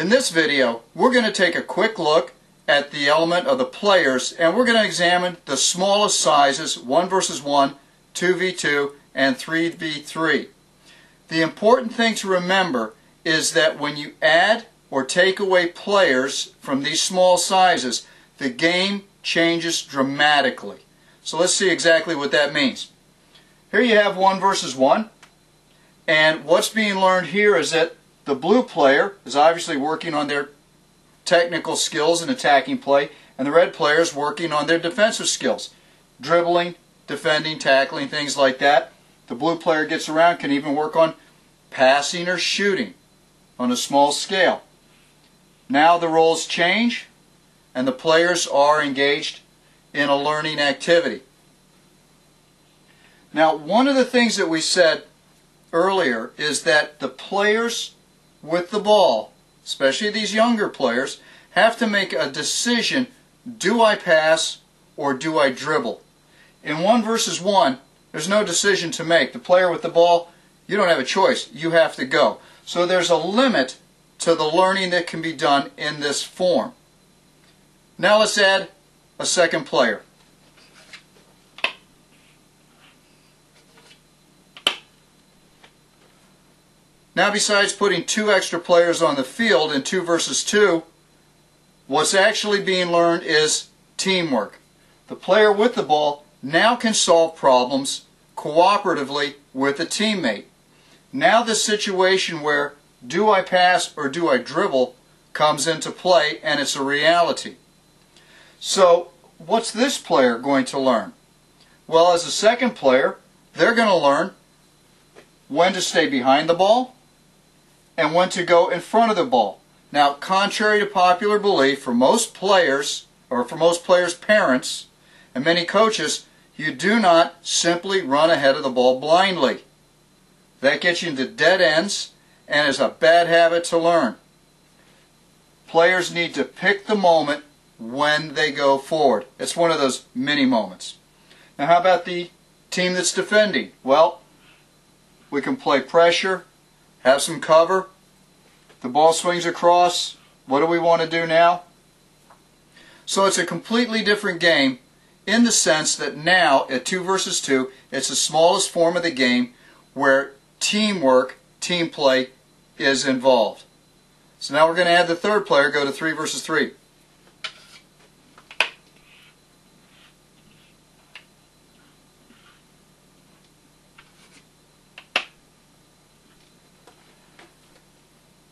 In this video, we're going to take a quick look at the element of the players, and we're going to examine the smallest sizes, 1 versus 1, 2v2, and 3v3. The important thing to remember is that when you add or take away players from these small sizes, the game changes dramatically. So let's see exactly what that means. Here you have 1 versus 1, and what's being learned here is that the blue player is obviously working on their technical skills in attacking play, and the red player is working on their defensive skills, dribbling, defending, tackling, things like that. The blue player gets around, can even work on passing or shooting on a small scale. Now the roles change, and the players are engaged in a learning activity. Now, one of the things that we said earlier is that the players with the ball, especially these younger players, have to make a decision: do I pass or do I dribble? In 1 versus 1, there's no decision to make. The player with the ball, you don't have a choice. You have to go. So there's a limit to the learning that can be done in this form. Now let's add a second player. Now, besides putting 2 extra players on the field in 2 versus 2, what's actually being learned is teamwork. The player with the ball now can solve problems cooperatively with a teammate. Now the situation where do I pass or do I dribble comes into play, and it's a reality. So what's this player going to learn? Well, as a second player, they're going to learn when to stay behind the ball and when to go in front of the ball. Now, contrary to popular belief, for most players, or for most players' parents, and many coaches, you do not simply run ahead of the ball blindly. That gets you into dead ends and is a bad habit to learn. Players need to pick the moment when they go forward. It's one of those mini moments. Now, how about the team that's defending? Well, we can play pressure, have some cover. The ball swings across. What do we want to do now? So it's a completely different game in the sense that now at 2 versus 2, it's the smallest form of the game where teamwork, team play is involved. So now we're going to add the third player, go to 3 versus 3.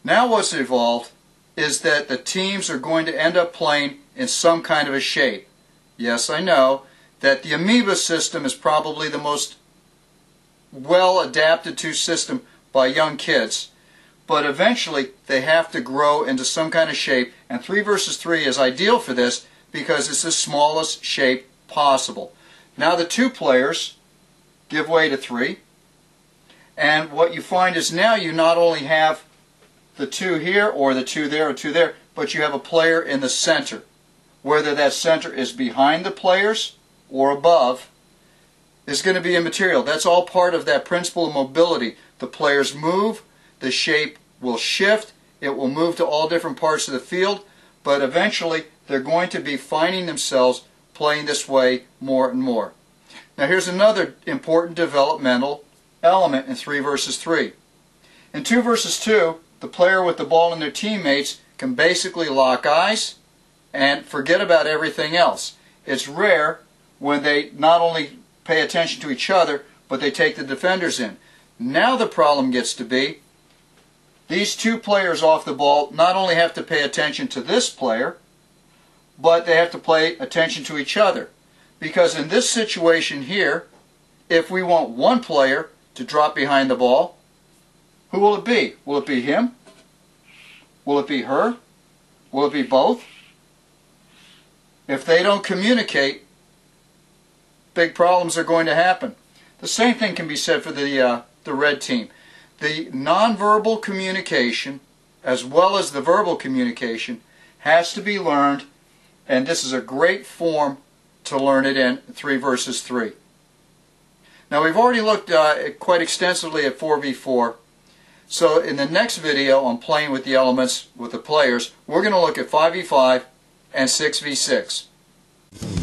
Now what's evolved is that the teams are going to end up playing in some kind of a shape. Yes, I know that the amoeba system is probably the most well adapted to system by young kids, but eventually they have to grow into some kind of shape, and 3 versus 3 is ideal for this because it's the smallest shape possible. Now the 2 players give way to 3, and what you find is now you not only have the 2 here or the 2 there or 2 there, but you have a player in the center. Whether that center is behind the players or above is going to be immaterial. That's all part of that principle of mobility. The players move, the shape will shift, it will move to all different parts of the field, but eventually they're going to be finding themselves playing this way more and more. Now here's another important developmental element in 3 versus 3. In 2 versus 2, the player with the ball and their teammates can basically lock eyes and forget about everything else. It's rare when they not only pay attention to each other, but they take the defenders in. Now the problem gets to be, these 2 players off the ball not only have to pay attention to this player, but they have to pay attention to each other. Because in this situation here, if we want one player to drop behind the ball, who will it be? Will it be him? Will it be her? Will it be both? If they don't communicate, big problems are going to happen. The same thing can be said for the red team. The nonverbal communication, as well as the verbal communication, has to be learned, and this is a great form to learn it in 3 versus 3. Now we've already looked quite extensively at 4v4. So in the next video on playing with the elements with the players, we're going to look at 5v5 and 6v6.